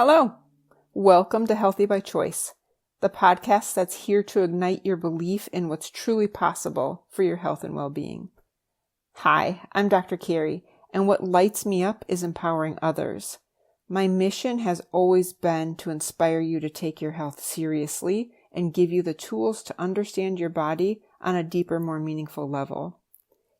Hello. Welcome to Healthy by Choice, the podcast that's here to ignite your belief in what's truly possible for your health and well-being. Hi, I'm Dr. Carrie, and what lights me up is empowering others. My mission has always been to inspire you to take your health seriously and give you the tools to understand your body on a deeper, more meaningful level.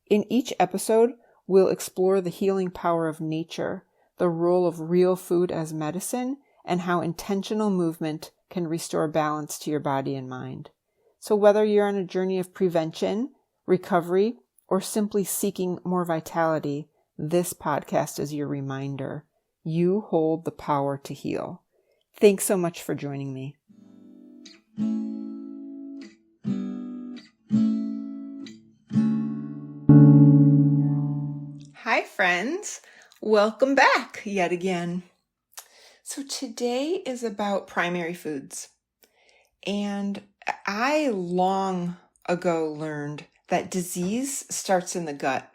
In each episode, we'll explore the healing power of nature, the role of real food as medicine, and how intentional movement can restore balance to your body and mind. So whether you're on a journey of prevention, recovery, or simply seeking more vitality, this podcast is your reminder. You hold the power to heal. Thanks so much for joining me. Hi, friends. Welcome back yet again. So today is about primary foods. And I long ago learned that disease starts in the gut.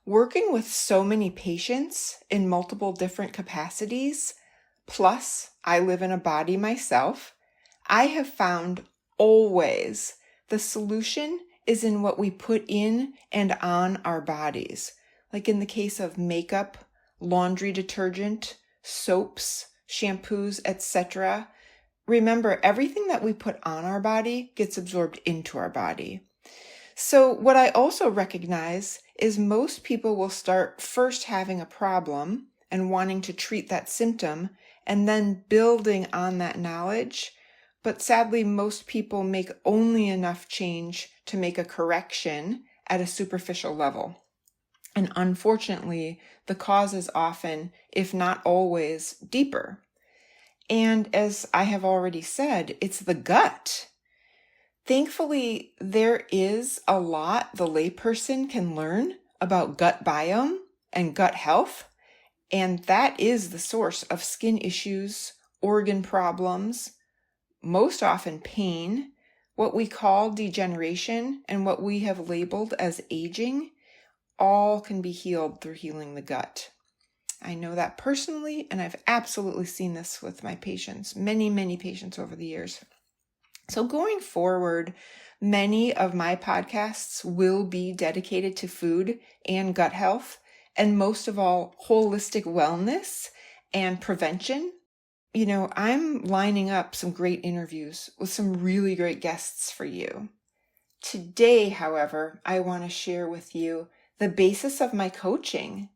Working with so many patients in multiple different capacities, plus I live in a body myself, I have found always the solution is in what we put in and on our bodies. Like in the case of makeup, laundry detergent, soaps, shampoos, etc. Remember, everything that we put on our body gets absorbed into our body. So what I also recognize is most people will start first having a problem and wanting to treat that symptom and then building on that knowledge. But sadly, most people make only enough change to make a correction at a superficial level. And unfortunately, the cause is often, if not always, deeper. And as I have already said, it's the gut. Thankfully, there is a lot the layperson can learn about gut biome and gut health, and that is the source of skin issues, organ problems, most often pain, what we call degeneration, and what we have labeled as aging. All can be healed through healing the gut. I know that personally, and I've absolutely seen this with my patients, many patients over the years. So going forward, many of my podcasts will be dedicated to food and gut health, and most of all, holistic wellness and prevention. You know, I'm lining up some great interviews with some really great guests for you. Today, however, I want to share with you the basis of my coaching.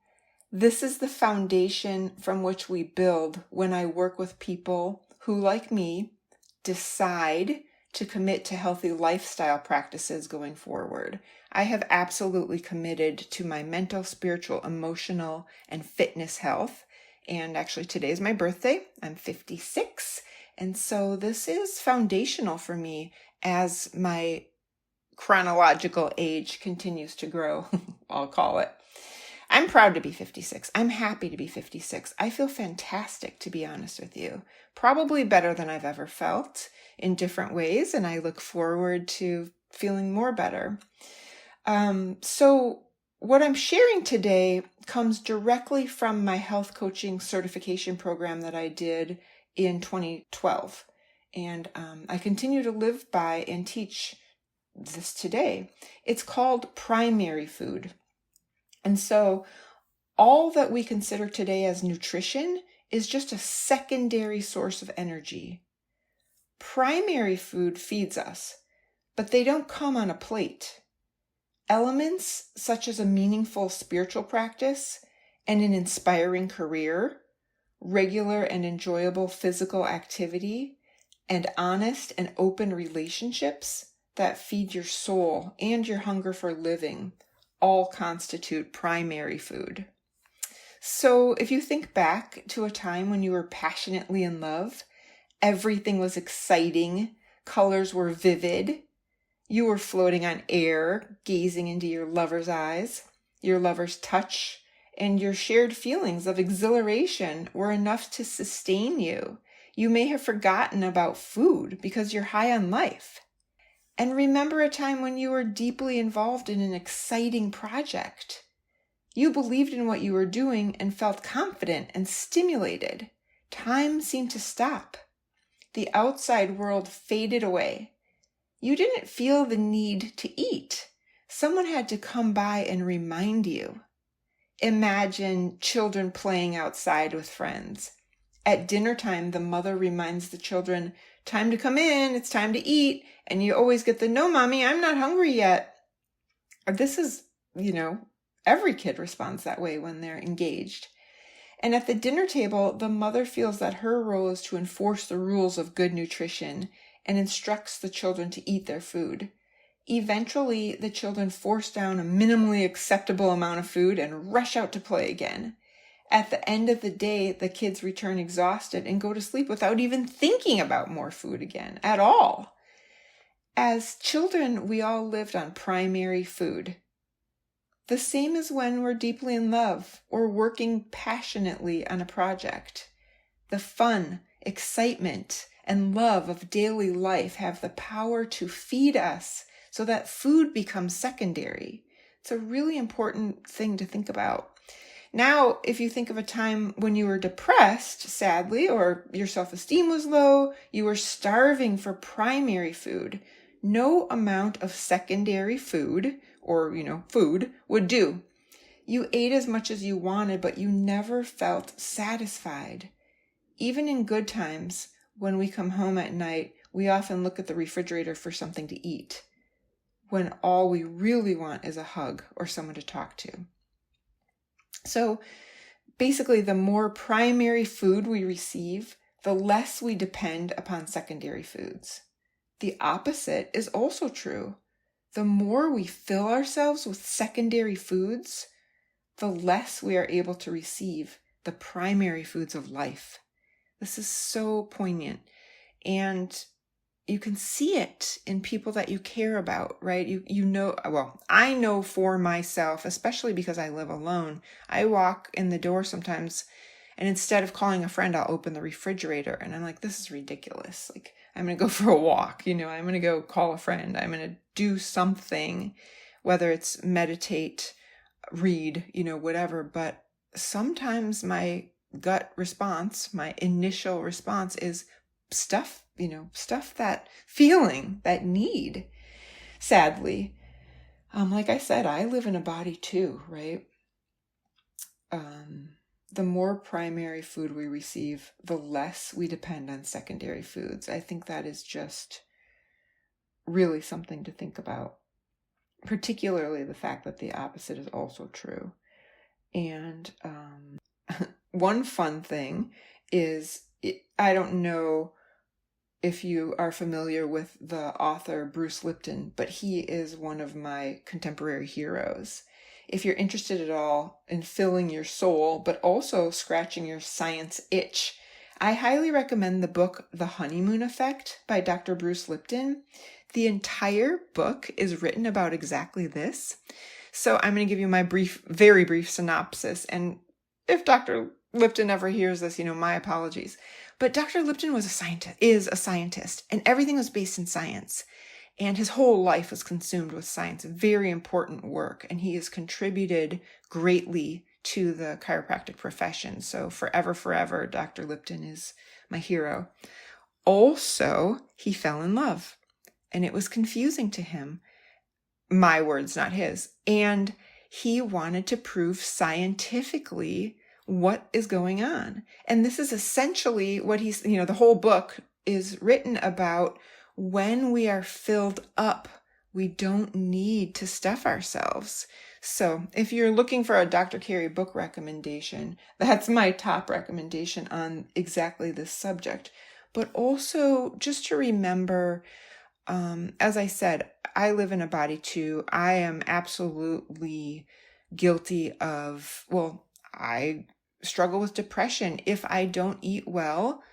This is the foundation from which we build when I work with people who, like me, decide to commit to healthy lifestyle practices going forward. I have absolutely committed to my mental, spiritual, emotional, and fitness health. And actually, today is my birthday. I'm 56. And so this is foundational for me as my chronological age continues to grow, I'll call it. I'm proud to be 56. I'm happy to be 56. I feel fantastic, to be honest with you. Probably better than I've ever felt in different ways, and I look forward to feeling more better. So what I'm sharing today comes directly from my health coaching certification program that I did in 2012. And I continue to live by and teach this today. It's called primary food. And so all that we consider today as nutrition is just a secondary source of energy. Primary food feeds us, but they don't come on a plate. Elements such as a meaningful spiritual practice and an inspiring career, regular and enjoyable physical activity, and honest and open relationships that feed your soul and your hunger for living all constitute primary food. So if you think back to a time when you were passionately in love, everything was exciting, colors were vivid, you were floating on air, gazing into your lover's eyes, your lover's touch, and your shared feelings of exhilaration were enough to sustain you. You may have forgotten about food because you're high on life. And remember a time when you were deeply involved in an exciting project. You believed in what you were doing and felt confident and stimulated. time seemed to stop. The outside world faded away. You didn't feel the need to eat. Someone had to come by and remind you. Imagine children playing outside with friends. At dinner time, the mother reminds the children, time to come in, it's time to eat. And you always get the, no, mommy, I'm not hungry yet. This is, every kid responds that way when they're engaged. And at the dinner table, the mother feels that her role is to enforce the rules of good nutrition and instructs the children to eat their food. Eventually, the children force down a minimally acceptable amount of food and rush out to play again. At the end of the day, the kids return exhausted and go to sleep without even thinking about more food again at all. As children, we all lived on primary food. The same as when we're deeply in love or working passionately on a project. The fun, excitement, and love of daily life have the power to feed us so that food becomes secondary. It's a really important thing to think about. Now, if you think of a time when you were depressed, sadly, or your self-esteem was low, you were starving for primary food, no amount of secondary food or, food would do. You ate as much as you wanted, but you never felt satisfied. Even in good times, when we come home at night, we often look at the refrigerator for something to eat, when all we really want is a hug or someone to talk to. So basically, the more primary food we receive, the less we depend upon secondary foods. The opposite is also true. The more we fill ourselves with secondary foods, the less we are able to receive the primary foods of life. This is so poignant. And you can see it in people that you care about, right? I know for myself, especially because I live alone, I walk in the door sometimes and instead of calling a friend, I'll open the refrigerator and I'm like, this is ridiculous. Like, I'm going to go for a walk, I'm going to go call a friend. I'm going to do something, whether it's meditate, read, whatever. But sometimes my gut response, my initial response is stuff that feeling, that need. Sadly, like I said, I live in a body too, right? The more primary food we receive, the less we depend on secondary foods. I think that is just really something to think about, particularly the fact that the opposite is also true. And one fun thing is, I don't know if you are familiar with the author Bruce Lipton, but he is one of my contemporary heroes. If you're interested at all in filling your soul, but also scratching your science itch, I highly recommend the book The Honeymoon Effect by Dr. Bruce Lipton. The entire book is written about exactly this. So I'm going to give you my very brief synopsis. And if Dr. Lipton ever hears this, my apologies. But Dr. Lipton is a scientist, and everything was based in science. And his whole life was consumed with science, very important work. And he has contributed greatly to the chiropractic profession. So forever, Dr. Lipton is my hero. Also, he fell in love, and it was confusing to him. My words, not his. And he wanted to prove scientifically what is going on. And this is essentially what he's, the whole book is written about. When we are filled up, we don't need to stuff ourselves. So if you're looking for a Dr. Carey book recommendation, that's my top recommendation on exactly this subject. But also just to remember, as I said, I live in a body too. I am absolutely guilty of, I struggle with depression. If I don't eat well,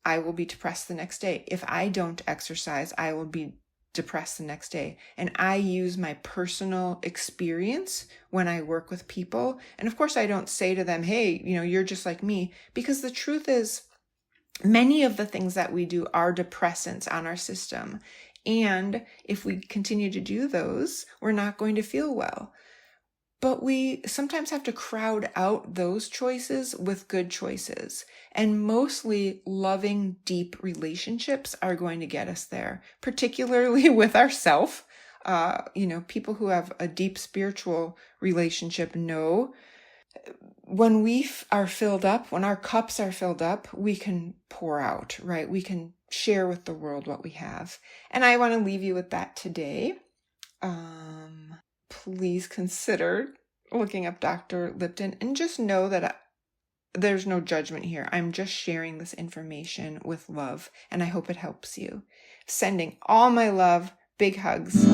I will be depressed the next day. If I don't exercise, I will be depressed the next day. And I use my personal experience when I work with people. And of course, I don't say to them, hey, you're just like me, because the truth is, many of the things that we do are depressants on our system. And if we continue to do those, we're not going to feel well. But we sometimes have to crowd out those choices with good choices. And mostly loving, deep relationships are going to get us there, particularly with ourself. People who have a deep spiritual relationship know when we are filled up, when our cups are filled up, we can pour out, right? We can share with the world what we have. And I want to leave you with that today. Please consider looking up Dr. Lipton and just know that there's no judgment here. I'm just sharing this information with love, and I hope it helps you. Sending all my love, big hugs.